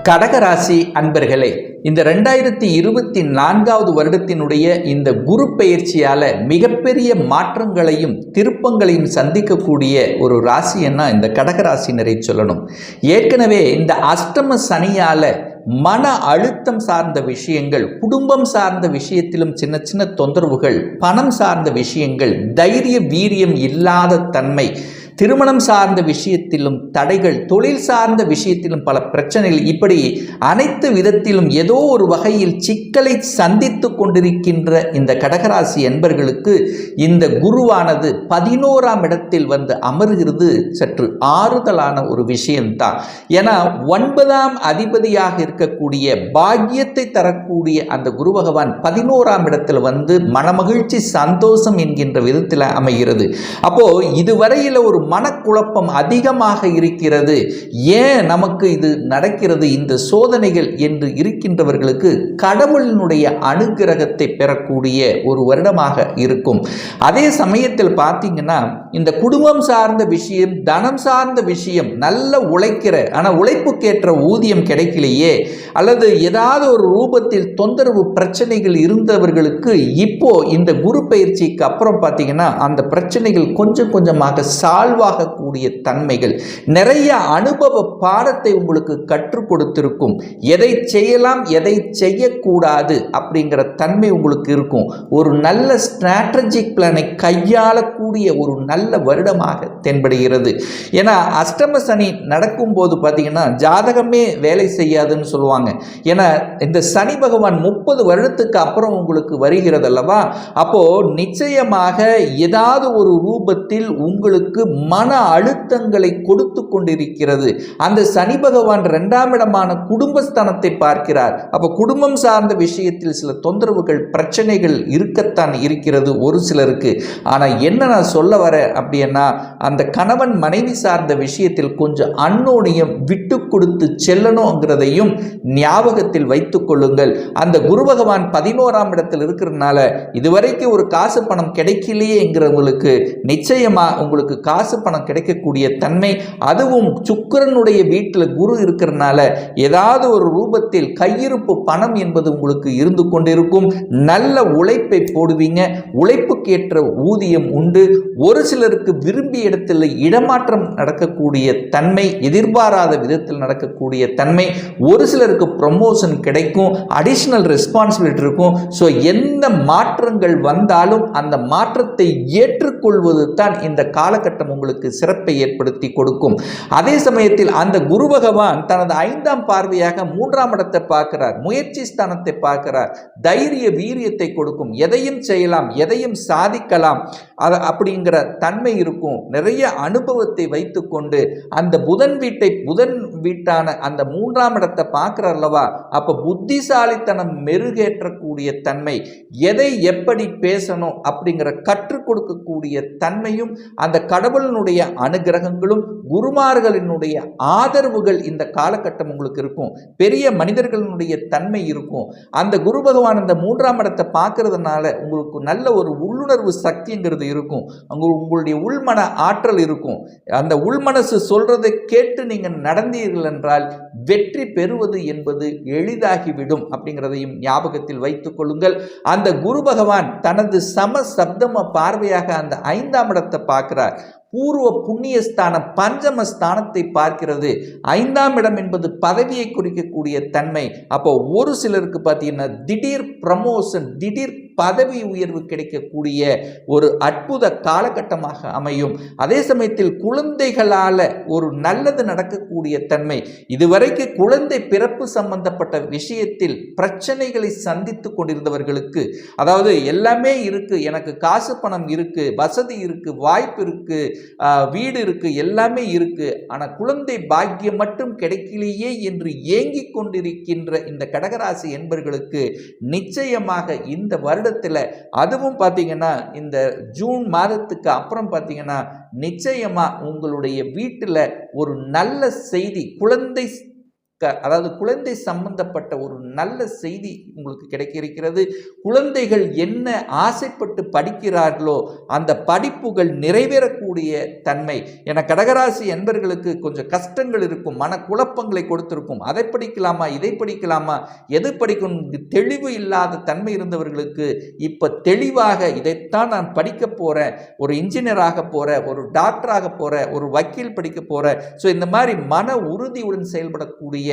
கடகராசி அன்பர்களே, இந்த 2024வது வருடத்தினுடைய இந்த குரு பெயர்ச்சியால மிகப்பெரிய மாற்றங்களையும் திருப்பங்களையும் சந்திக்கக்கூடிய ஒரு ராசி என்ன இந்த கடகராசினரை சொல்லணும். ஏற்கனவே இந்த அஷ்டம சனியால மன அழுத்தம் சார்ந்த விஷயங்கள், குடும்பம் சார்ந்த விஷயத்திலும் சின்ன சின்ன தொந்தரவுகள், பணம் சார்ந்த விஷயங்கள், தைரிய வீரியம் இல்லாத தன்மை, திருமணம் சார்ந்த விஷயத்திலும் தடைகள், தொழில் சார்ந்த விஷயத்திலும் பல பிரச்சனைகள், இப்படி அனைத்து விதத்திலும் ஏதோ ஒரு வகையில் சிக்கலை சந்தித்து கொண்டிருக்கின்ற இந்த கடகராசி என்பர்களுக்கு இந்த குருவானது 11ஆம் இடத்தில் வந்து அமர்கிறது சற்று ஆறுதலான ஒரு விஷயம்தான். ஏன்னா 9ஆம் அதிபதியாக இருக்கக்கூடிய பாக்கியத்தை தரக்கூடிய அந்த குரு பகவான் 11ஆம் இடத்தில் வந்து மனமகிழ்ச்சி சந்தோஷம் என்கின்ற விதத்தில் அமைகிறது. அப்போ இதுவரையில் ஒரு மனக்குழப்பம் அதிகமாக இருக்கிறது, ஏன் நமக்கு இது நடக்கிறது, இந்த சோதனைகள் என்று இருக்கின்றவர்களுக்கு கடவுளினுடைய அனுகிரகத்தை பெறக்கூடிய ஒரு வருடமாக இருக்கும். அதே சமயத்தில் பார்த்தீங்கன்னா இந்த குடும்பம் சார்ந்த விஷயம், தனம் சார்ந்த விஷயம், நல்ல உழைக்கிற ஆனால் உழைப்புக்கேற்ற ஊதியம் கிடைக்கலையே, அல்லது ஏதாவது ஒரு ரூபத்தில் தொந்தரவு பிரச்சனைகள் இருந்தவர்களுக்கு இப்போ இந்த குரு பயிற்சிக்கு அப்புறம் பார்த்தீங்கன்னா அந்த பிரச்சனைகள் கொஞ்சம் கொஞ்சமாக சால்வ் ஆகக்கூடிய தன்மைகள், நிறைய அனுபவ பாடத்தை உங்களுக்கு கற்றுக் கொடுத்திருக்கும். எதை செய்யலாம் எதை செய்யக்கூடாது அப்படிங்கிற தன்மை உங்களுக்கு இருக்கும். ஒரு நல்ல ஸ்ட்ராட்டஜிக் பிளானை கையாளக்கூடிய ஒரு நல்ல வருடமாக தென்படுகிறது. ஏன்னா அஷ்டம சனி நடக்கும்போது பார்த்தீங்கன்னா ஜாதகமே வேலை செய்யாதுன்னு சொல்லுவாங்க. ஏன்னா இந்த சனி பகவான் 30 வருடத்துக்கு அப்புறம் உங்களுக்கு வருகிறது அல்லவா, அப்போ நிச்சயமாக ஏதாவது ஒரு ரூபத்தில் உங்களுக்கு மன அழுத்தங்களை கொடுத்து கொண்டிருக்கிறது. அந்த சனி பகவான் 2ஆம் இடமான குடும்பஸ்தானத்தை பார்க்கிறார். அப்போ குடும்பம் சார்ந்த விஷயத்தில் சில தொந்தரவுகள் பிரச்சனைகள் இருக்கத்தான் இருக்கிறது ஒரு சிலருக்கு. ஆனால் என்ன நான் சொல்ல வரேன் அப்படின்னா, அந்த கணவன் மனைவி சார்ந்த விஷயத்தில் கொஞ்சம் அன்னோனியம் விட்டு கொடுத்து செல்லணுங்கிறதையும் ஞாபகத்தில் வைத்துக் கொள்ளுங்கள். அந்த குரு பகவான் 11ஆம் இடத்தில் இருக்கிறதுனால இதுவரைக்கும் ஒரு காசு பணம் கிடைக்கலையேங்கிறவங்களுக்கு நிச்சயமா உங்களுக்கு காசு பணம் கிடைக்கக்கூடிய தன்மை, அதுவும் சுக்கிரனுடைய வீட்டில் குரு இருக்கிறதுனால ஏதாவது ஒரு ரூபத்தில் கையிருப்பு பணம் என்பது உங்களுக்கு இருந்து கொண்டிருக்கும். நல்ல உழைப்பை போடுவீங்க, உழைப்புக்கேற்ற ஊதியம் உண்டு. ஒரு சிலருக்கு விரும்பிய இடத்தில் இடமாற்றம் நடக்கக்கூடிய தன்மை, எதிர்பாராத விதத்தில் நடக்கக்கூடிய தன்மை, ஒரு சிலருக்கு ப்ரமோஷன் கிடைக்கும், அடிஷனல் ரெஸ்பான்சிபிலிட்டி இருக்கும். ஸோ எந்த மாற்றங்கள் வந்தாலும் அந்த மாற்றத்தை ஏற்றுக்கொள்வது தான் இந்த காலகட்டம் உங்களுக்கு சிறப்பை ஏற்படுத்தி கொடுக்கும். அதே சமயத்தில் அந்த குரு பகவான் தனது 5ஆம் பார்வையாக 3ஆம் இடத்தை பார்க்கிறார், முயற்சி ஸ்தானத்தை பார்க்கிறார், தைரிய வீரியத்தை கொடுக்கும். எதையும் செய்யலாம், எதையும் சாதிக்கலாம் அப்படிங்கிற தன்மை இருக்கும். நிறைய அனுபவத்தை வைத்துக்கொண்டு அந்த புதன் வீட்டான அந்த 3ஆம் இடத்தை பார்க்கிறார் அல்லவா, அப்ப புத்திசாலித்தனம் மெருகேற்றக்கூடிய தன்மை, எதை எப்படி பேசணும் அப்படிங்கிற கற்றுக் கொடுக்கக்கூடிய தன்மையும், அந்த கடவுளினுடைய அனுகிரகங்களும் குருமார்களினுடைய ஆதரவுகள் இந்த காலகட்டம் உங்களுக்கு இருக்கும். பெரிய மனிதர்களுடைய தன்மை இருக்கும். அந்த குரு பகவான் அந்த 3ஆம் இடத்தை பார்க்கறதுனால உங்களுக்கு நல்ல ஒரு உள்ளுணர்வு சக்திங்கிறது இருக்கும். உங்களுடைய உள்மன ஆற்றல் இருக்கும். அந்த உள்மனசு சொல்றதை கேட்டு நீங்க நடந்தீர்கள் என்றால் வெற்றி பெறுவது என்பது எளிதாகிவிடும் அப்படிங்கிறதையும் ஞாபகத்தில் வைத்துக் கொள்ளுங்கள். அந்த குரு பகவான் தனது சப்தம பார்வையாக அந்த 5ஆம் இடத்தை பார்க்கிறார். பூர்வ புண்ணியஸ்தானம் பஞ்சமஸ்தானத்தை பார்க்கிறது. 5ஆம் இடம் என்பது பதவியை குறிக்கக்கூடிய தன்மை. அப்போ ஒரு சிலருக்கு பார்த்தீங்கன்னா திடீர் ப்ரமோஷன், திடீர் பதவி உயர்வு கிடைக்கக்கூடிய ஒரு அற்புத காலகட்டமாக அமையும். அதே சமயத்தில் குழந்தைகளால் ஒரு நல்லது நடக்கக்கூடிய தன்மை. இதுவரைக்கு குழந்தை பிறப்பு சம்பந்தப்பட்ட விஷயத்தில் பிரச்சனைகளை சந்தித்து கொண்டிருந்தவர்களுக்கு, அதாவது எல்லாமே இருக்கு, எனக்கு காசு பணம் இருக்கு, வசதி இருக்கு, வாய்ப்பு இருக்கு, வீடு இருக்கு, எல்லாமே இருக்கு, ஆனால் குழந்தை பாக்கியம் மட்டும் கிடைக்கலையே என்று ஏங்கிக் கொண்டிருக்கின்ற இந்த கடகராசி என்பர்களுக்கு நிச்சயமாக இந்த வருடத்தில், அதுவும் பார்த்தீங்கன்னா இந்த ஜூன் மாதத்துக்கு அப்புறம் பார்த்தீங்கன்னா நிச்சயமா உங்களுடைய வீட்டில் ஒரு நல்ல செய்தி, குழந்தை அதாவது குழந்தை சம்பந்தப்பட்ட ஒரு நல்ல செய்தி உங்களுக்கு கிடைக்க இருக்கிறது. குழந்தைகள் என்ன ஆசைப்பட்டு படிக்கிறார்களோ அந்த படிப்புகள் நிறைவேறக்கூடிய தன்மை என கடகராசி என்பர்களுக்கு கொஞ்சம் கஷ்டங்கள் இருக்கும், மனக்குழப்பங்களை கொடுத்திருக்கும். அதை படிக்கலாமா, இதை படிக்கலாமா, எது படிக்கணும் தெளிவு இல்லாத தன்மை இருந்தவர்களுக்கு இப்ப தெளிவாக இதைத்தான் நான் படிக்க போறேன், ஒரு இன்ஜினியராக போறேன், ஒரு டாக்டராக போறேன், ஒரு வக்கீல் படிக்க போறேன். ஸோ இந்த மாதிரி மன உறுதியுடன் செயல்படக்கூடிய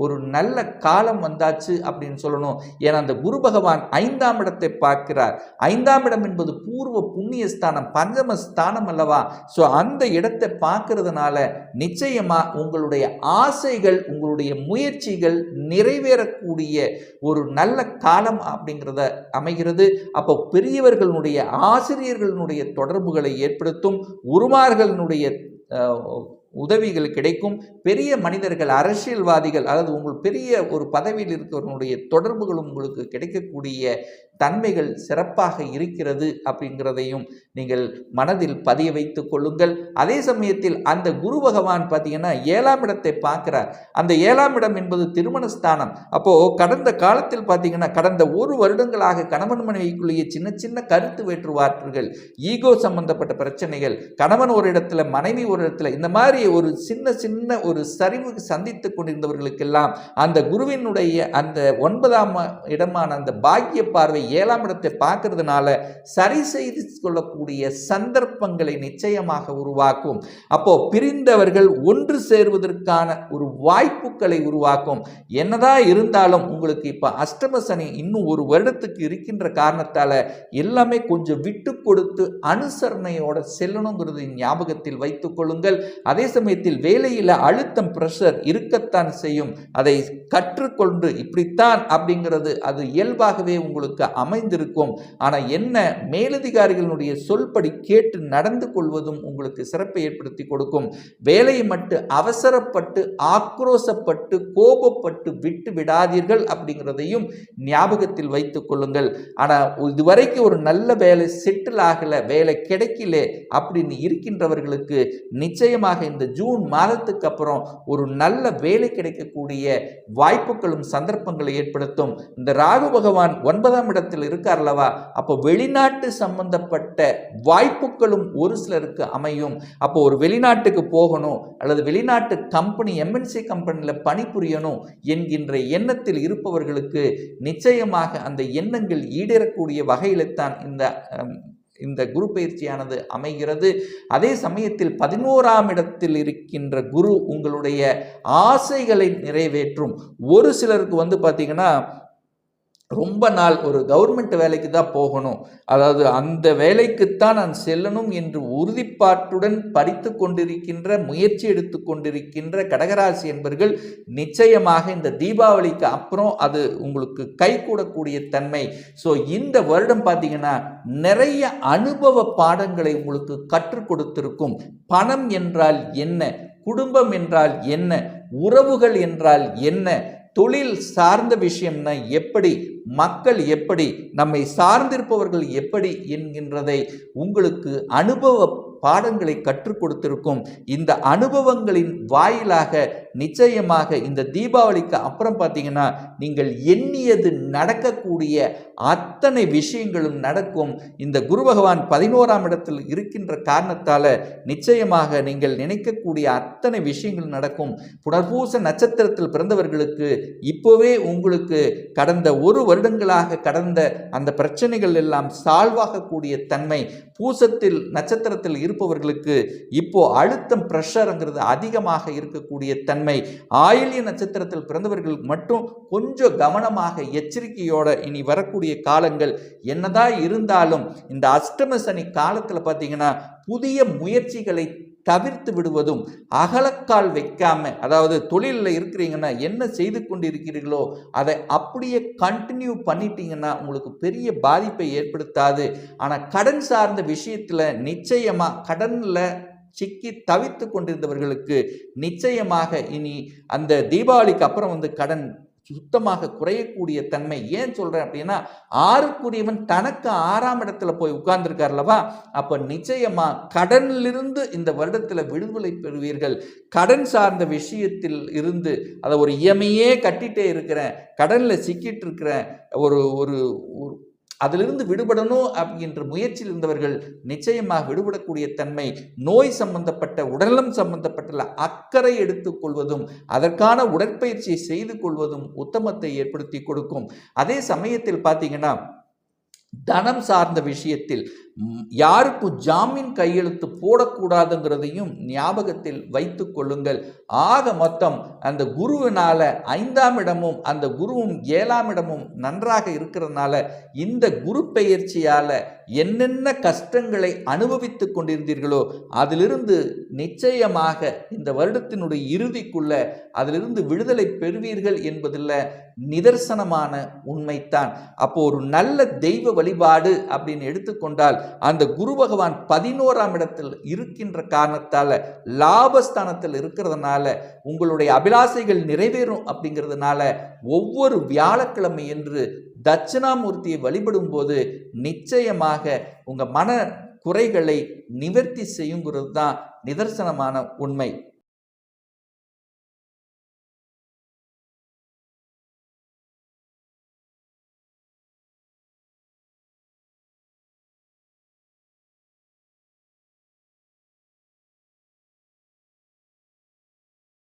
ஒரு நல்ல காலம் வந்தாச்சு அப்படின்னு சொல்லணும். ஏன்னா அந்த குரு பகவான் 5ஆம் இடத்தை பார்க்கிறார். 5ஆம் இடம் என்பது பூர்வ புண்ணிய ஸ்தானம், பஞ்சம ஸ்தானம் அல்லவா? ஸோ அந்த இடத்தை பார்க்கறதுனால நிச்சயமா உங்களுடைய ஆசைகள், உங்களுடைய முயற்சிகள் நிறைவேறக்கூடிய ஒரு நல்ல காலம் அப்படிங்கிறத அமைகிறது. அப்போ பெரியவர்களுடைய ஆசிரியர்களுடைய தொடர்புகளை ஏற்படுத்தும், குருமார்களுடைய உதவிகள் கிடைக்கும். பெரிய மனிதர்கள், அரசியல்வாதிகள், அதாவது உங்கள் பெரிய ஒரு பதவியில் இருக்கிறவர்களுடைய தொடர்புகளும் உங்களுக்கு கிடைக்கக்கூடிய தன்மைகள் சிறப்பாக இருக்கிறது அப்படிங்கிறதையும் நீங்கள் மனதில் பதிய வைத்துக் கொள்ளுங்கள். அதே சமயத்தில் அந்த குரு பகவான் பார்த்தீங்கன்னா 7ஆம் இடத்தை பார்க்கிறார். அந்த 7ஆம் இடம் என்பது திருமணஸ்தானம். அப்போ கடந்த காலத்தில் பார்த்தீங்கன்னா கடந்த ஒரு வருடங்களாக கணவன் மனைவிக்குள்ளேயே சின்ன சின்ன கருத்து வேற்றுவார்கள், ஈகோ சம்பந்தப்பட்ட பிரச்சனைகள், கணவன் ஒரு இடத்துல மனைவி ஒரு இடத்துல, இந்த மாதிரி ஒரு சின்ன சின்ன ஒரு சரிவு சந்தித்துக் கொண்டிருந்தவர்களுக்கெல்லாம் அந்த குருவினுடைய அந்த 9ஆம் இடமான அந்த பாக்கிய பார்வை 7ஆம் இடத்தை பார்க்கறதுனால சரி செய்து கொள்ளக்கூடிய சந்தர்ப்பங்களை நிச்சயமாக உருவாக்கும். அப்போ பிரிந்தவர்கள் ஒன்று சேர்வதற்கான ஒரு வாய்ப்புகளை உருவாக்கும். என்னதான் இருந்தாலும் உங்களுக்கு இப்ப அஷ்டம சனி இன்னும் ஒரு வருடத்துக்கு இருக்கின்ற காரணத்தால எல்லாமே கொஞ்சம் விட்டு கொடுத்து அனுசரணையோட செல்லணுங்கிறது ஞாபகத்தில் வைத்துக் கொள்ளுங்கள். அதே சமயத்தில் வேலையில் அழுத்தம், பிரஷர் இருக்கத்தான் செய்யும். அதை கற்றுக்கொண்டு இப்படித்தான் அப்படிங்கிறது அது இயல்பாகவே உங்களுக்கு அமைந்திருக்கும். ஆனால் என்ன, மேலதிகாரிகளுடைய சொல்படி கேட்டு நடந்து கொள்வதும் உங்களுக்கு சிறப்பை ஏற்படுத்தி கொடுக்கும். வேலையை மட்டும் அவசரப்பட்டு ஆக்ரோசப்பட்டு கோபப்பட்டு விட்டு விடாதீர்கள் அப்படிங்கிறதையும் ஞாபகத்தில் வைத்துக் கொள்ளுங்கள். ஆனால் இதுவரைக்கும் ஒரு நல்ல வேலை செட்டில் ஆகல, வேலை கிடைக்கல அப்படின்னு இருக்கின்றவர்களுக்கு நிச்சயமாக இந்த ஜூன் மாதத்துக்கு அப்புறம் ஒரு நல்ல வேலை கிடைக்கக்கூடிய வாய்ப்புகளும் சந்தர்ப்பங்களை ஏற்படுத்தும். இந்த ராகு பகவான் 9ஆம் இடத்தில் இருக்கார் அல்லவா? அப்போ வெளிநாட்டு சம்பந்தப்பட்ட வாய்ப்புகளும் ஒரு சிலருக்கு அமையும். அப்போ ஒரு வெளிநாட்டுக்கு போகணும் அல்லது வெளிநாட்டு கம்பெனி எம்என்சி கம்பெனியில் பணிபுரியணும் என்கின்ற எண்ணத்தில் இருப்பவர்களுக்கு நிச்சயமாக அந்த எண்ணங்கள் ஈடேறக்கூடிய வகையில் தான் இந்த குரு பயிற்சியானது அமைகிறது. அதே சமயத்தில் 11ஆம் இடத்தில் இருக்கின்ற குரு உங்களுடைய ஆசைகளை நிறைவேற்றும். ஒரு சிலருக்கு பார்த்தீங்கன்னா ரொம்ப நாள் ஒரு கவர்மெண்ட் வேலைக்கு தான் போகணும், அதாவது அந்த வேலைக்குத்தான் நான் செல்லணும் என்று உறுதிப்பாட்டுடன் படித்து கொண்டிருக்கின்ற, முயற்சி எடுத்து கொண்டிருக்கின்ற கடகராசி என்பர்கள் நிச்சயமாக இந்த தீபாவளிக்கு அப்புறம் அது உங்களுக்கு கைகூடக்கூடிய தன்மை. ஸோ இந்த வருடம் பார்த்தீங்கன்னா நிறைய அனுபவ பாடங்களை உங்களுக்கு கற்றுக் கொடுத்திருக்கும். பணம் என்றால் என்ன, குடும்பம் என்றால் என்ன, உறவுகள் என்றால் என்ன, தொழில் சார்ந்த விஷயம்னா எப்படி, மக்கள் எப்படி, நம்மை சார்ந்திருப்பவர்கள் எப்படி என்கின்றதை உங்களுக்கு அனுபவ பாடங்களை கற்றுக் கொடுத்திருக்கும். இந்த அனுபவங்களின் வாயிலாக நிச்சயமாக இந்த தீபாவளிக்கு அப்புறம் பார்த்தீங்கன்னா நீங்கள் எண்ணியது நடக்கக்கூடிய அத்தனை விஷயங்களும் நடக்கும். இந்த குரு பகவான் 11ஆம் இடத்தில் இருக்கின்ற காரணத்தால் நிச்சயமாக நீங்கள் நினைக்கக்கூடிய அத்தனை விஷயங்கள் நடக்கும். புனர்பூச நட்சத்திரத்தில் பிறந்தவர்களுக்கு இப்போவே உங்களுக்கு கடந்த ஒரு வருடங்களாக கடந்த அந்த பிரச்சனைகள் எல்லாம் சால்வாகக்கூடிய தன்மை. பூசத்தில் நட்சத்திரத்தில் இருப்பவர்களுக்கு இப்போ அழுத்தம், பிரஷர்ங்கிறது அதிகமாக இருக்கக்கூடிய தன்மை. ஆயில்ய நட்சத்திரத்தில் பிறந்தவர்கள் மட்டும் கொஞ்சம் கவனமாக எச்சரிக்கையோட இனி வரக்கூடிய காலங்கள் என்னதான் இருந்தாலும் இந்த அஷ்டம சனி காலத்தில் பார்த்தீங்கன்னா புதிய முயற்சிகளை தவிர்த்து விடுவதும், அகலக்கால் வைக்காம, அதாவது தொழிலில் இருக்கிறீங்கன்னா என்ன செய்து கொண்டிருக்கிறீர்களோ அதை அப்படியே கண்டினியூ பண்ணிட்டீங்கன்னா உங்களுக்கு பெரிய பாதிப்பை ஏற்படுத்தாது. ஆனால் கடன் சார்ந்த விஷயத்தில் நிச்சயமாக கடனில் சிக்கி தவித்து கொண்டிருந்தவர்களுக்கு நிச்சயமாக இனி அந்த தீபாவளிக்கு அப்புறம் கடன் சுத்தமாக குறையக்கூடிய தன்மை. ஏன் சொல்றேன் அப்படின்னா, 6க்குரியவன் தனக்கு 6ஆம் இடத்துல போய் உட்கார்ந்துருக்கார்லவா, அப்ப நிச்சயமா கடனிலிருந்து இந்த வருடத்துல விடுதலை பெறுவீர்கள். கடன் சார்ந்த விஷயத்தில் இருந்து, அதை ஒரு இஎம்ஐயே கட்டிட்டே இருக்கிறேன், கடன்ல சிக்கிட்டு இருக்கிறேன், ஒரு ஒரு அதிலிருந்து விடுபடணும் அப்படின்ற முயற்சியில் இருந்தவர்கள் நிச்சயமாக விடுபடக்கூடிய தன்மை. நோய் சம்பந்தப்பட்ட, உடல்நலம் சம்பந்தப்பட்ட அக்கறை எடுத்துக்கொள்வதும் அதற்கான உடற்பயிற்சியை செய்து கொள்வதும் உத்தமத்தை ஏற்படுத்தி கொடுக்கும். அதே சமயத்தில் பார்த்தீங்கன்னா, தனம் சார்ந்த விஷயத்தில் யாருக்கும் ஜாமீன் கையெழுத்து போடக்கூடாதுங்கிறதையும் ஞாபகத்தில் வைத்து கொள்ளுங்கள். ஆக மொத்தம் அந்த குருவினால 5ஆம் இடமும் அந்த குருவும் 7ஆம் இடமும் நன்றாக இருக்கிறதுனால இந்த குரு பெயர்ச்சியால என்னென்ன கஷ்டங்களை அனுபவித்து கொண்டிருந்தீர்களோ அதிலிருந்து நிச்சயமாக இந்த வருடத்தினுடைய இறுதிக்குள்ள அதிலிருந்து விடுதலை பெறுவீர்கள் என்பதில் நிதர்சனமான உண்மைத்தான். அப்போ ஒரு நல்ல தெய்வ வழிபாடு அப்படின்னு எடுத்துக்கொண்டால் அந்த குரு பகவான் 11ஆம் இடத்தில் இருக்கின்ற காரணத்தால, லாபஸ்தானத்தில் இருக்கிறதுனால உங்களுடைய அபிலாசைகள் நிறைவேறும். அப்படிங்கிறதுனால ஒவ்வொரு வியாழக்கிழமை என்று தட்சிணாமூர்த்தியை வழிபடும் போது நிச்சயமாக உங்க மன குறைகளை நிவர்த்தி செய்யுங்கிறது தான் நிதர்சனமான உண்மை.